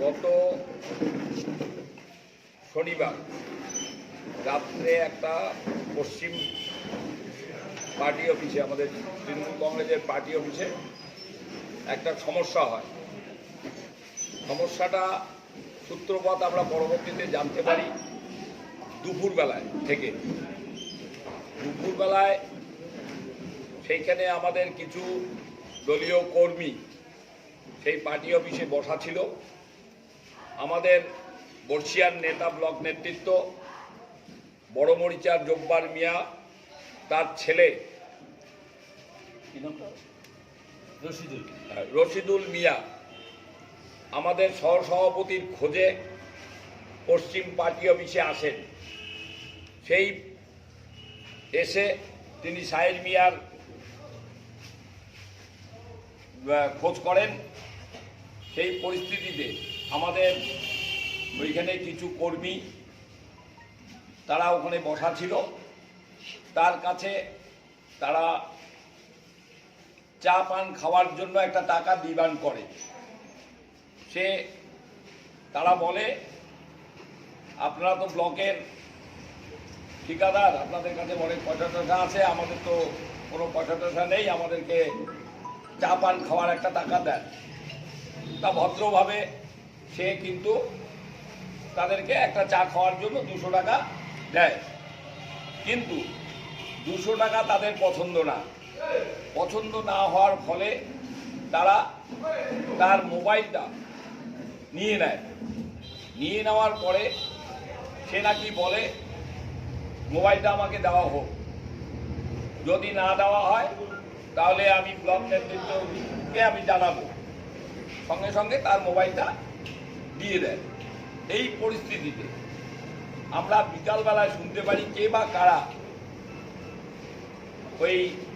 গত শনিবার রাত্রে একটা পশ্চিম পার্টি অফিসে, আমাদের তৃণমূল কংগ্রেসের পার্টি অফিসে একটা সমস্যা হয়। সমস্যাটা সূত্রপাত আমরা পরবর্তীতে জানতে পারি দুপুরবেলায় থেকে। দুপুরবেলায় সেইখানে আমাদের কিছু দলীয় কর্মী সেই পার্টি অফিসে বসা ছিল। আমাদের বর্ষিয়ার নেতা ব্লক নেতৃত্ব বড়মরিচার জব্বার মিয়া, তার ছেলে রশিদুল মিয়া আমাদের সহসভাপতির খোঁজে পশ্চিম পার্টি অফিসে আসেন। সেই এসে তিনি সাহের মিয়ার খোঁজ করেন। সেই পরিস্থিতিতে আমাদের ওইখানে কিছু কর্মী তারা ওখানে বসা ছিল, তার কাছে তারা চা পান খাওয়ার জন্য একটা টাকা ডিমান্ড করে। তারা বলে, আপনারা তো ব্লকের ঠিকাদার, আপনাদের কাছে অনেক পয়সা টয়সা আছে, আমাদের তো কোনো পয়সা টয়সা নেই, আমাদেরকে চা পান খাওয়ার একটা টাকা দেন। তা ভদ্রভাবে সে কিন্তু তাদেরকে একটা চা খাওয়ার জন্য 200 টাকা দেয়। কিন্তু 200 টাকা তাদের পছন্দ না হওয়ার ফলে তারা তার মোবাইলটা নিয়ে নেয়। নিয়ে নেওয়ার পরে সে নাকি বলে, মোবাইলটা আমাকে দেওয়া হোক, যদি না দেওয়া হয় তাহলে আমি ব্লক নেতৃত্বকে আমি জানাবো। সঙ্গে সঙ্গে তার মোবাইলটা দিয়ে দেয়। এই পরিস্থিতিতে আমরা বিকালবেলায় শুনতে পারি কে বা কারা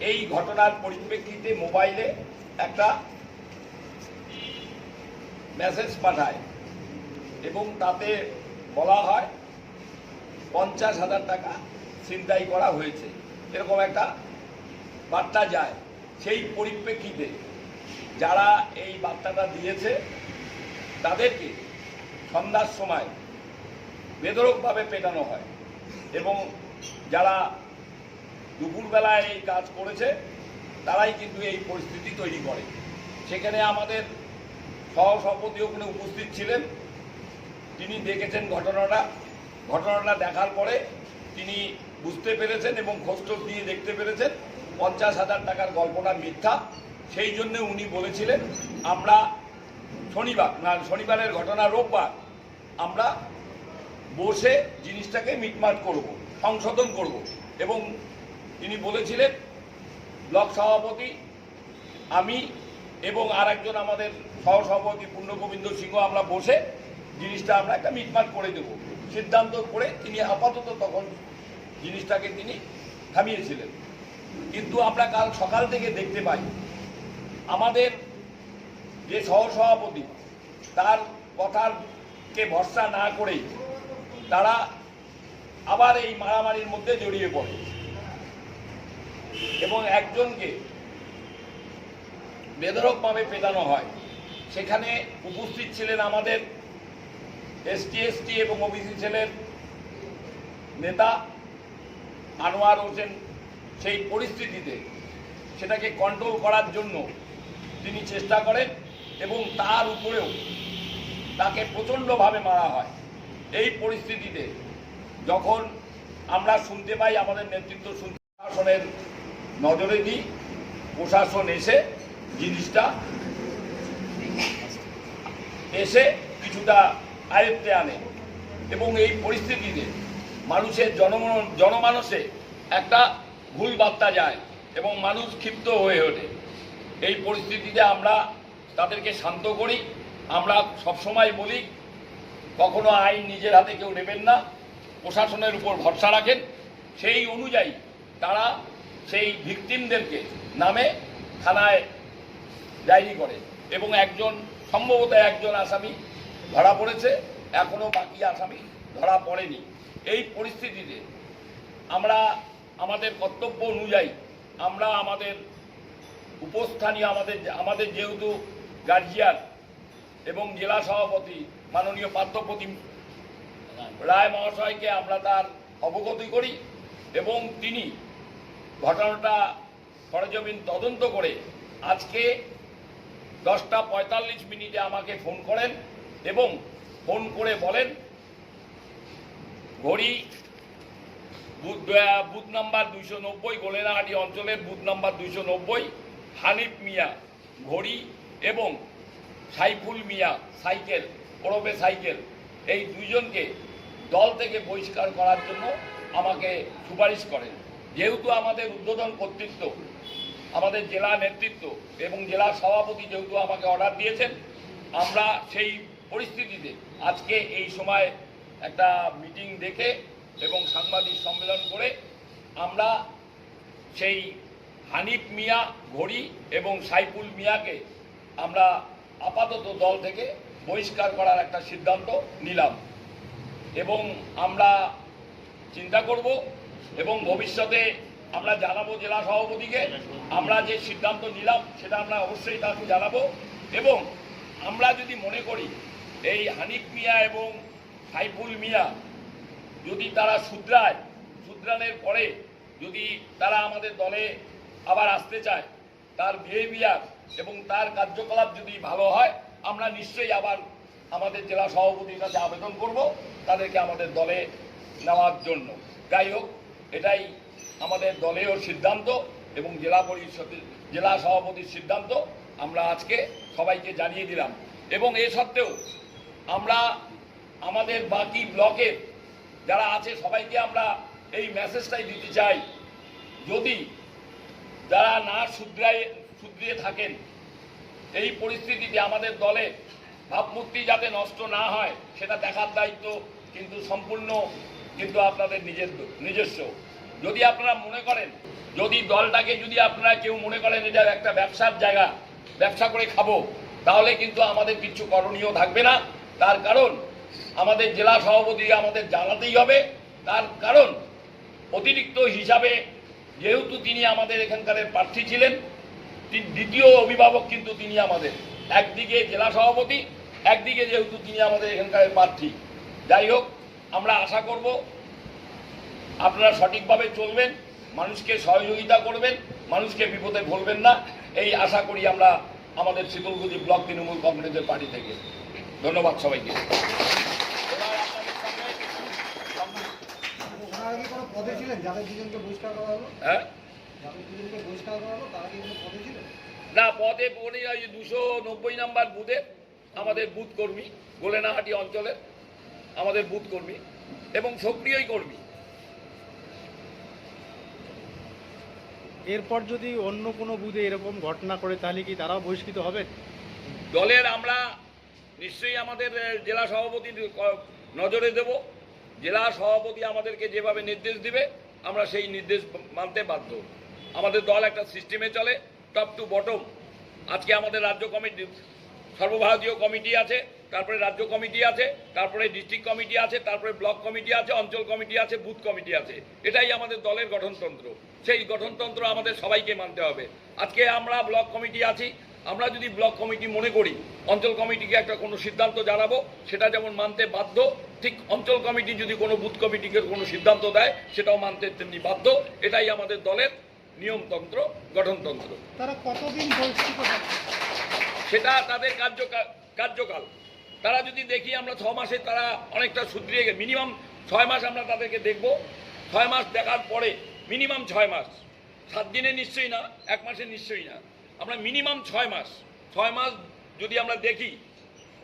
এই ঘটনার পরিপ্রেক্ষিতে মোবাইলে একটা মেসেজ পাঠায় এবং তাতে বলা হয় 50,000 টাকা ছিনতাই করা হয়েছে, এরকম একটা বার্তা যায়। সেই পরিপ্রেক্ষিতে যারা এই বার্তাটা দিয়েছে তাদেরকে সন্ধ্যার সময় বেধড়কভাবে পেটানো হয় এবং যারা দুপুরবেলায় এই কাজ করেছে তারাই কিন্তু এই পরিস্থিতি তৈরি করে। সেখানে আমাদের সহসভাপতি ওখানে উপস্থিত ছিলেন। তিনি দেখেছেন ঘটনাটা দেখার পরে তিনি বুঝতে পেরেছেন এবং খোঁজটোজ দিয়ে দেখতে পেরেছেন 50,000 টাকার গল্পটা মিথ্যা। সেই জন্য উনি বলেছিলেন, আমরা শনিবারের ঘটনা রোববার আমরা বসে জিনিসটাকে মিটমাট করব, সংশোধন করব। এবং তিনি বলেছিলেন, ব্লক সভাপতি, আমি এবং আর একজন আমাদের সহসভাপতি পূর্ণগোবিন্দ সিংহ আমরা বসে জিনিসটা আমরা একটা মিটমাট করে দেব সিদ্ধান্ত করে তিনি আপাতত তখন জিনিসটাকে তিনি থামিয়েছিলেন। কিন্তু আমরা কাল সকাল থেকে দেখতে পাই আমাদের যে সহসভাপতি তার কথাকে ভরসা না করেই তারা আবার এই মারামারির মধ্যে জড়িয়ে পড়ে এবং একজনকে বেধড়কভাবে পেটানো হয়। সেখানে উপস্থিত ছিলেন আমাদের এসটি এবং ওবিসি সেলের নেতা আনোয়ার হোসেন। সেই পরিস্থিতিতে সেটাকে কন্ট্রোল করার জন্য তিনি চেষ্টা করেন এবং তার উপরেও তাকে প্রচণ্ডভাবে মারা হয়। এই পরিস্থিতিতে যখন আমরা শুনতে পাই, আমাদের নেতৃত্ব প্রশাসনের নজরে দিই, প্রশাসন এসে জিনিসটা কিছুটা আয়ত্তে আনে এবং এই পরিস্থিতিতে মানুষের জনমানসে একটা ভুল বার্তা যায় এবং মানুষ ক্ষিপ্ত হয়ে ওঠে। এই পরিস্থিতিতে আমরা তাদেরকে শান্ত করি। আমরা সবসময় বলি, কখনো আইন নিজের হাতে কেউ নেবেন না, প্রশাসনের উপর ভরসা রাখেন। সেই অনুযায়ী তারা সেই ভিকটিমদেরকে নামে থানায় ডায়েরি করে এবং সম্ভবত একজন আসামি ধরা পড়েছে, এখনো বাকি আসামি ধরা পড়েনি। এই পরিস্থিতিতে আমরা আমাদের কর্তব্য অনুযায়ী আমরা আমাদের উপস্থানীয় আমাদের যেহেতু গার্জিয়ান এবং জেলা সভাপতি মাননীয় পার্থপ্রতিম রায় মহাশয়কে আমরা তার অবগতি করি এবং তিনি ঘটনাটা সরেজমিন তদন্ত করে আজকে 10:45 আমাকে ফোন করেন এবং ফোন করে বলেন ঘড়ি বুথ নাম্বার 290 গোলেনাহাটি অঞ্চলের বুথ নাম্বার 290 হানিফ মিয়া ঘড়ি এবং সাইফুল মিয়া সাইকেল ওরফে সাইকেল এই দুইজনকে দল থেকে বহিষ্কার করার জন্য আমাকে সুপারিশ করেন। যেহেতু আমাদের উদ্বোধন কর্তৃত্ব আমাদের জেলা নেতৃত্ব এবং জেলা সভাপতি যেহেতু আমাকে অর্ডার দিয়েছেন, আমরা সেই পরিস্থিতিতে আজকে এই সময় একটা মিটিং ডেকে এবং সাংবাদিক সম্মেলন করে আমরা সেই হানিফ মিয়া ঘড়ি এবং সাইফুল মিয়াকে আমরা আপাতত দল থেকে বহিষ্কার করার একটা সিদ্ধান্ত নিলাম এবং আমরা চিন্তা করব এবং ভবিষ্যতে আমরা জানাবো জেলা সভাপতিকে আমরা যে সিদ্ধান্ত নিলাম সেটা আমরা অবশ্যই তাকে জানাবো। এবং আমরা যদি মনে করি এই হানিফ মিয়া এবং সাইফুল মিয়া যদি তারা শুধরানোর পরে যদি তারা আমাদের দলে আবার আসতে চায়, তার বিহেভিয়ার এবং তার কার্যকলাপ যদি ভালো হয়, আমরা নিশ্চয়ই আবার আমাদের জেলা সভাপতির কাছে আবেদন করব তাদেরকে আমাদের দলে নেওয়ার জন্য। যাই হোক, এটাই আমাদের দলের সিদ্ধান্ত এবং জেলা সভাপতির সিদ্ধান্ত আমরা আজকে সবাইকে জানিয়ে দিলাম। এবং এ সত্ত্বেও আমরা আমাদের বাকি ব্লকের যারা আছে সবাইকে আমরা এই মেসেজটাই দিতে চাই, যদি যারা না শুধরিয়ে থাকেন এই পরিস্থিতিতে আমাদের দলে ভাবমূর্তি যাতে নষ্ট না হয় সেটা দেখার দায়িত্ব কিন্তু সম্পূর্ণ কিন্তু আপনাদের নিজস্ব। যদি আপনারা মনে করেন, যদি দলটাকে যদি আপনারা কেউ মনে করেন এটা একটা ব্যবসার জায়গা, ব্যবসা করে খাবো, তাহলে কিন্তু আমাদের কিছু করণীয় থাকবে না। তার কারণ আমাদের জেলা সভাপতিকে আমাদের জানাতেই হবে। তার কারণ অতিরিক্ত হিসাবে যেহেতু তিনি আমাদের এখানকার প্রার্থী ছিলেন, দ্বিতীয় অভিভাবক কিন্তু তিনি আমাদের, একদিকে জেলা সভাপতি, একদিকে যেহেতু তিনি আমাদের এখানকার প্রার্থী। যাই হোক, আমরা আশা করব আপনারা সঠিকভাবে চলবেন, মানুষকে সহযোগিতা করবেন, মানুষকে বিপদে ফেলবেন না, এই আশা করি আমরা আমাদের শীতলকুচি ব্লক তৃণমূল কংগ্রেসের পার্টি থেকে। ধন্যবাদ সবাইকে। না, পদে 290 নাম্বার বুথে আমাদের বুথ কর্মী, গোলেনাহাটি অঞ্চলের আমাদের বুথ কর্মী এবং সক্রিয় কর্মী। এরপর যদি অন্য কোনো বুথে এরকম ঘটনা করে তাহলে কি তারাও বহিষ্কৃত হবে? দলের আমরা নিশ্চয়ই আমাদের জেলা সভাপতির নজরে দেব। জেলা সভাপতি আমাদেরকে যেভাবে নির্দেশ দিবে আমরা সেই নির্দেশ মানতে বাধ্য। আমাদের দল একটা সিস্টেমে চলে, টপ টু বটম। আজকে আমাদের রাজ্য কমিটি, সর্বভারতীয় কমিটি আছে, তারপরে রাজ্য কমিটি আছে, তারপরে ডিস্ট্রিক্ট কমিটি আছে, তারপরে ব্লক কমিটি আছে, অঞ্চল কমিটি আছে, বুথ কমিটি আছে। এটাই আমাদের দলের গঠনতন্ত্র। সেই গঠনতন্ত্র আমাদের সবাইকে মানতে হবে। আজকে আমরা ব্লক কমিটি আছি, আমরা যদি ব্লক কমিটি মনে করি অঞ্চল কমিটিকে একটা কোনো সিদ্ধান্ত জানাবো, সেটা যেমন মানতে বাধ্য, ঠিক অঞ্চল কমিটি যদি কোনো বুথ কমিটিকে কোনো সিদ্ধান্ত দেয় সেটাও মানতে তেমনি বাধ্য। এটাই আমাদের দলের নিয়মতন্ত্র, গঠনতন্ত্র। তারা কতদিন বহিষ্কৃত হবে সেটা তাদের কার্যকাল। তারা যদি দেখি আমরা 6 মাসে তারা অনেকটা শুধরিয়ে গেছে, মিনিমাম 6 মাস আমরা তাদেরকে দেখব। 6 মাস দেখার পরে মিনিমাম 6 মাস, 7 দিনে নিশ্চয়ই না, 1 মাসে নিশ্চয়ই না, আমরা মিনিমাম 6 মাস যদি আমরা দেখি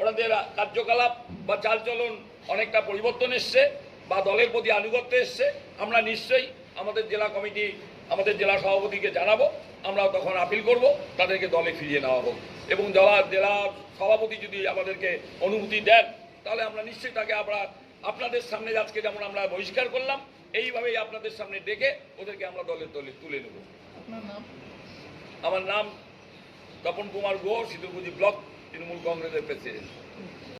ওনাদের কার্যকলাপ বা চালচলন অনেকটা পরিবর্তন এসছে বা দলের প্রতি আনুগত্য এসছে, আমরা নিশ্চয়ই আমাদের জেলা কমিটি, আমাদের জেলা সভাপতিকে জানাবো। আমরাও তখন আপিল করব তাদেরকে দলে ফিরিয়ে নেওয়া হোক। এবং জেলা সভাপতি যদি আমাদেরকে অনুমতি দেন তাহলে আমরা নিশ্চয়ই তাকে আমরা আপনাদের সামনে আজকে যেমন আমরা বহিষ্কার করলাম, এইভাবেই আপনাদের সামনে ডেকে ওদেরকে আমরা দলে তুলে নেব। আমার নাম তপন কুমার গুহ, শীতলকুচি ব্লক তৃণমূল কংগ্রেসের প্রেসিডেন্ট।